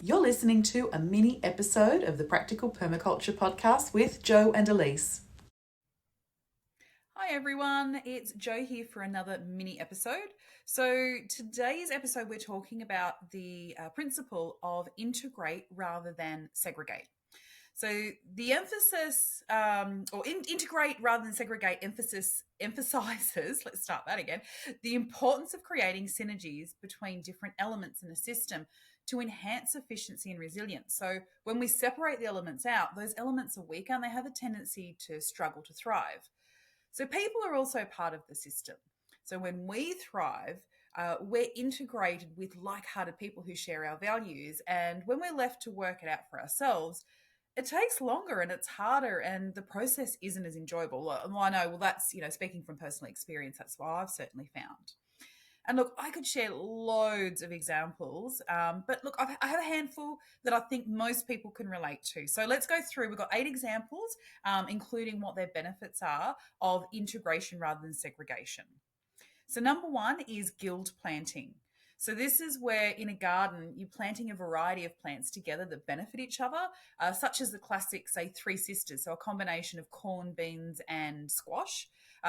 You're listening to a mini episode of the Practical Permaculture podcast with Joe and Elise. Hi everyone, it's Joe here for another mini episode. So today's episode we're talking about the principle of integrate rather than segregate. So the emphasis, integrate rather than segregate emphasis emphasizes, let's start that again, the importance of creating synergies between different elements in a system to enhance efficiency and resilience. So when we separate the elements out, those elements are weaker and they have a tendency to struggle to thrive. So people are also part of the system. So when we thrive, we're integrated with like-hearted people who share our values. And when we're left to work it out for ourselves, it takes longer and it's harder and the process isn't as enjoyable. Well, I know, well, that's, speaking from personal experience, that's what I've certainly found. And look, I could share loads of examples, but look, I have a handful that I think most people can relate to. So let's go through. We've got 8 examples, including what their benefits are of integration rather than segregation. So, number one is guild planting. So, this is where in a garden you're planting a variety of plants together that benefit each other, such as the classic, say, Three Sisters. So, a combination of corn, beans, and squash.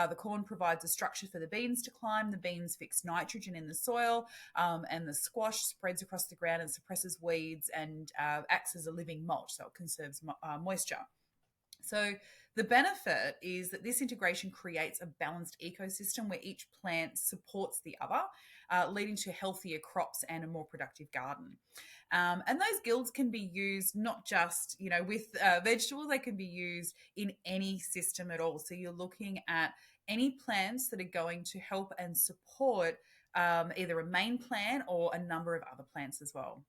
The corn provides a structure for the beans to climb. The beans fix nitrogen in the soil, and the squash spreads across the ground and suppresses weeds and acts as a living mulch, so it conserves moisture. So the benefit is that this integration creates a balanced ecosystem where each plant supports the other, leading to healthier crops and a more productive garden. And those guilds can be used not just, with vegetables, they can be used in any system at all. So you're looking at any plants that are going to help and support either a main plant or a number of other plants as well.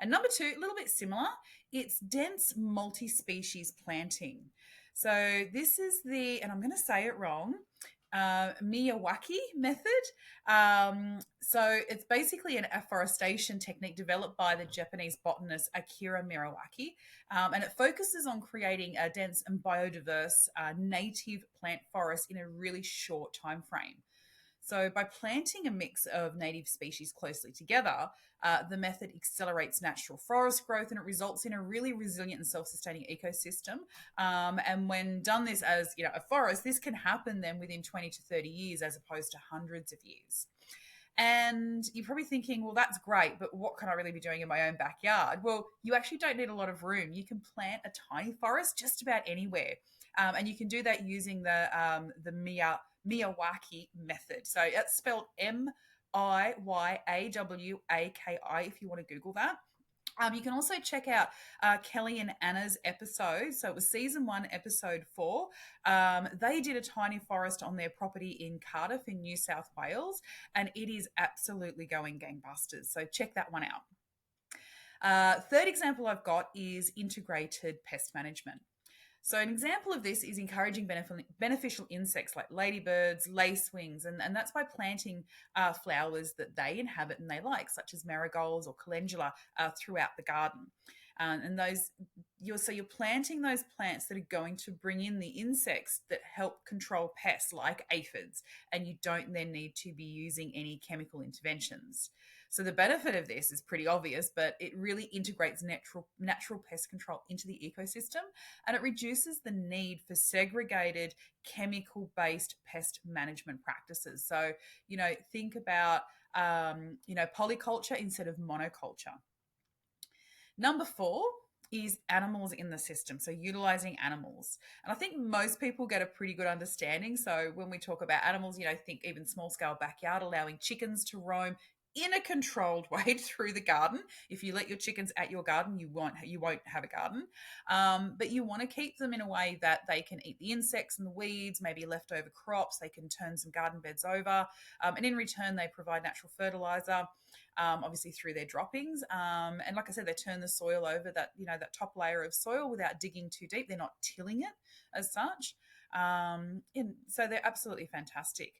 And number two, a little bit similar, it's dense multi species planting. So this is and I'm going to say it wrong, Miyawaki method. So it's basically an afforestation technique developed by the Japanese botanist Akira Miyawaki, and it focuses on creating a dense and biodiverse native plant forest in a really short time frame. So, by planting a mix of native species closely together, the method accelerates natural forest growth and it results in a really resilient and self-sustaining ecosystem. And when done this as a forest, this can happen then within 20 to 30 years as opposed to hundreds of years. And you're probably thinking, well, that's great, but what can I really be doing in my own backyard? Well, you actually don't need a lot of room. You can plant a tiny forest just about anywhere. And you can do that using the Miyawaki method. So it's spelled Miyawaki if you want to Google that. You can also check out Kelly and Anna's episode. So it was season 1, episode 4. They did a tiny forest on their property in Cardiff in New South Wales, and it is absolutely going gangbusters. So check that one out. Third example I've got is integrated pest management. So an example of this is encouraging beneficial insects like ladybirds, lacewings, and that's by planting flowers that they inhabit and they like, such as marigolds or calendula throughout the garden. And you're planting those plants that are going to bring in the insects that help control pests like aphids, and you don't then need to be using any chemical interventions. So the benefit of this is pretty obvious, but it really integrates natural pest control into the ecosystem, and it reduces the need for segregated chemical-based pest management practices. So, think about, polyculture instead of monoculture. Number 4 is animals in the system, so utilizing animals. And I think most people get a pretty good understanding. So when we talk about animals, think even small scale backyard, allowing chickens to roam in a controlled way through the garden. If you let your chickens at your garden, you won't have a garden. But you want to keep them in a way that they can eat the insects and the weeds, maybe leftover crops. They can turn some garden beds over, and in return, they provide natural fertilizer. Obviously through their droppings, and like I said, they turn the soil over that top layer of soil without digging too deep. They're not tilling it as such, and so they're absolutely fantastic.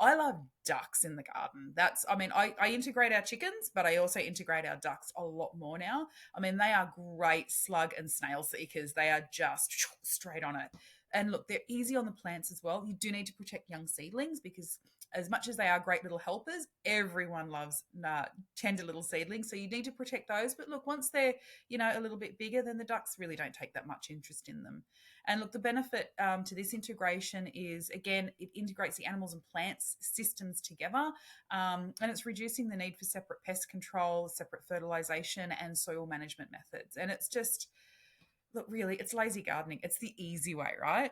I love ducks in the garden. I integrate our chickens, but I also integrate our ducks a lot more now. They are great slug and snail seekers. They are just straight on it. And look, they're easy on the plants as well. You do need to protect young seedlings because as much as they are great little helpers, everyone loves tender little seedlings. So you need to protect those. But look, once they're, a little bit bigger, then the ducks really don't take that much interest in them. And look, the benefit to this integration is, again, it integrates the animals and plants systems together, and it's reducing the need for separate pest control, separate fertilization, and soil management methods. And it's just, look, really, it's lazy gardening. It's the easy way, right?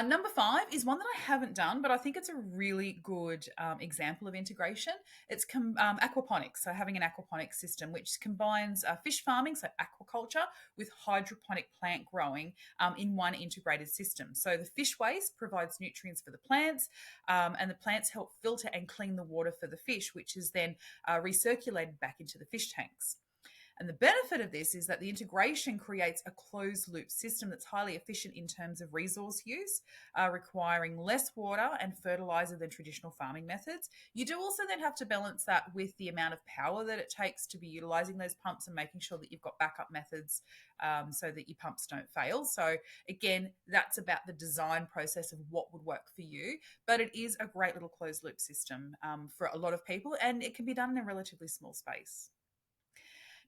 Number 5 is one that I haven't done, but I think it's a really good example of integration. It's aquaponics, so having an aquaponics system which combines fish farming, so aquaculture, with hydroponic plant growing in one integrated system. So the fish waste provides nutrients for the plants, and the plants help filter and clean the water for the fish, which is then recirculated back into the fish tanks. And the benefit of this is that the integration creates a closed loop system that's highly efficient in terms of resource use, requiring less water and fertilizer than traditional farming methods. You do also then have to balance that with the amount of power that it takes to be utilizing those pumps and making sure that you've got backup methods so that your pumps don't fail. So again, that's about the design process of what would work for you, but it is a great little closed loop system for a lot of people, and it can be done in a relatively small space.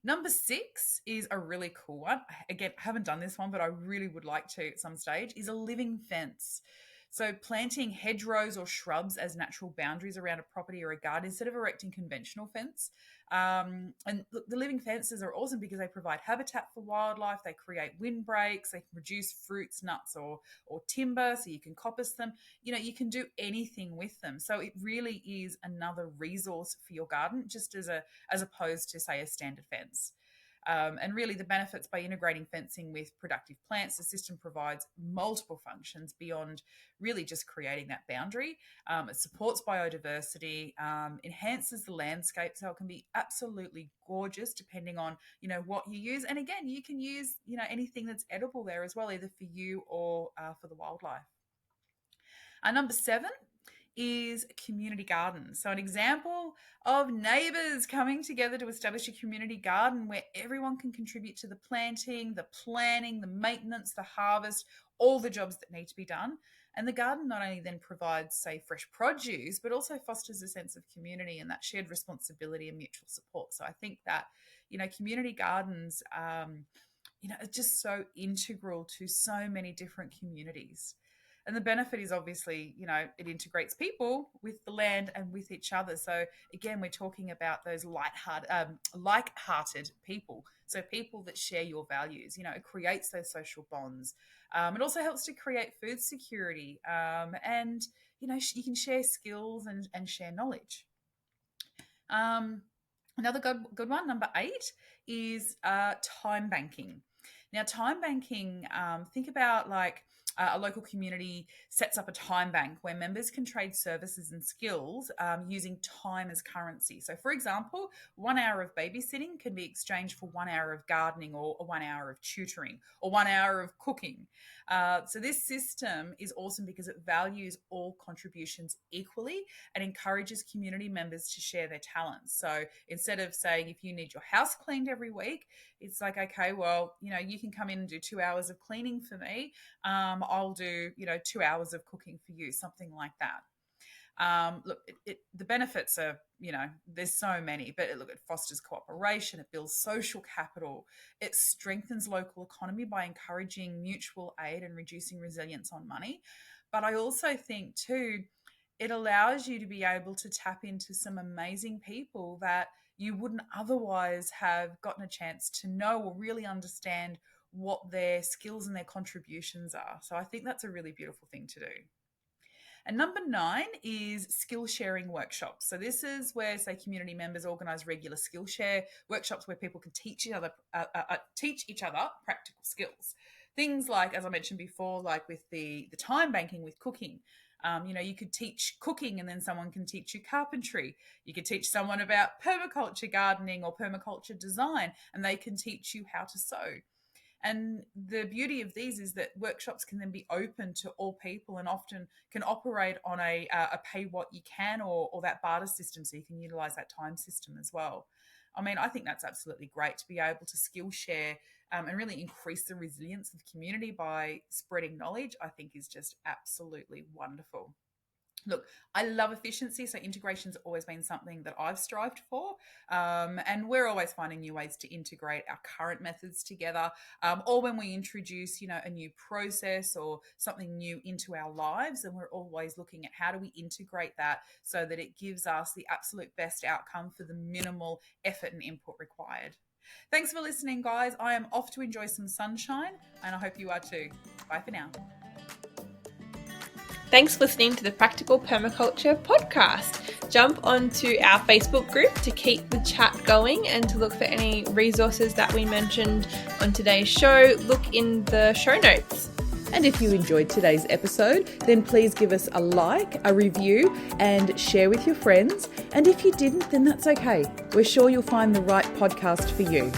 Number 6 is a really cool one. Again, I haven't done this one, but I really would like to at some stage, is a living fence. So planting hedgerows or shrubs as natural boundaries around a property or a garden instead of erecting conventional fence. And look, the living fences are awesome because they provide habitat for wildlife. They create windbreaks. They can produce fruits, nuts, or timber, so you can coppice them. You can do anything with them. So it really is another resource for your garden, just as opposed to, say, a standard fence. And really, the benefits by integrating fencing with productive plants, the system provides multiple functions beyond really just creating that boundary. It supports biodiversity, enhances the landscape, so it can be absolutely gorgeous depending on what you use. And again, you can use anything that's edible there as well, either for you or for the wildlife. Number 7 is community gardens. So an example of neighbours coming together to establish a community garden where everyone can contribute to the planting, the planning, the maintenance, the harvest, all the jobs that need to be done. And the garden not only then provides, say, fresh produce, but also fosters a sense of community and that shared responsibility and mutual support. So I think that, community gardens, are just so integral to so many different communities. And the benefit is obviously, it integrates people with the land and with each other. So again, we're talking about those like-hearted people. So people that share your values. It creates those social bonds. It also helps to create food security, and you can share skills and share knowledge. Another good one, number 8, is time banking. Now, time banking, think about like a local community sets up a time bank where members can trade services and skills using time as currency. So, for example, 1 hour of babysitting can be exchanged for 1 hour of gardening or 1 hour of tutoring or 1 hour of cooking. So this system is awesome because it values all contributions equally and encourages community members to share their talents. So instead of saying, if you need your house cleaned every week, it's like, okay, well, you can come in and do 2 hours of cleaning for me. I'll do, 2 hours of cooking for you, something like that. Look, the benefits are, there's so many, but it fosters cooperation, it builds social capital, it strengthens local economy by encouraging mutual aid and reducing resilience on money. But I also think too, it allows you to be able to tap into some amazing people that you wouldn't otherwise have gotten a chance to know or really understand what their skills and their contributions are. So I think that's a really beautiful thing to do. And number 9 is skill sharing workshops. So this is where, say, community members organise regular skill share workshops where people can teach each other practical skills. Things like, as I mentioned before, like with the time banking with cooking. You could teach cooking and then someone can teach you carpentry. You could teach someone about permaculture gardening or permaculture design, and they can teach you how to sew. And the beauty of these is that workshops can then be open to all people and often can operate on a pay what you can or that barter system, so you can utilize that time system as well. I mean, I think that's absolutely great to be able to skill share and really increase the resilience of the community by spreading knowledge. I think is just absolutely wonderful. Look, I love efficiency, so integration's always been something that I've strived for, and we're always finding new ways to integrate our current methods together, or when we introduce, a new process or something new into our lives, and we're always looking at how do we integrate that so that it gives us the absolute best outcome for the minimal effort and input required. Thanks for listening, guys. I am off to enjoy some sunshine, and I hope you are too. Bye for now. Thanks for listening to the Practical Permaculture podcast. Jump onto our Facebook group to keep the chat going and to look for any resources that we mentioned on today's show. Look in the show notes. And if you enjoyed today's episode, then please give us a like, a review, and share with your friends. And if you didn't, then that's okay. We're sure you'll find the right podcast for you.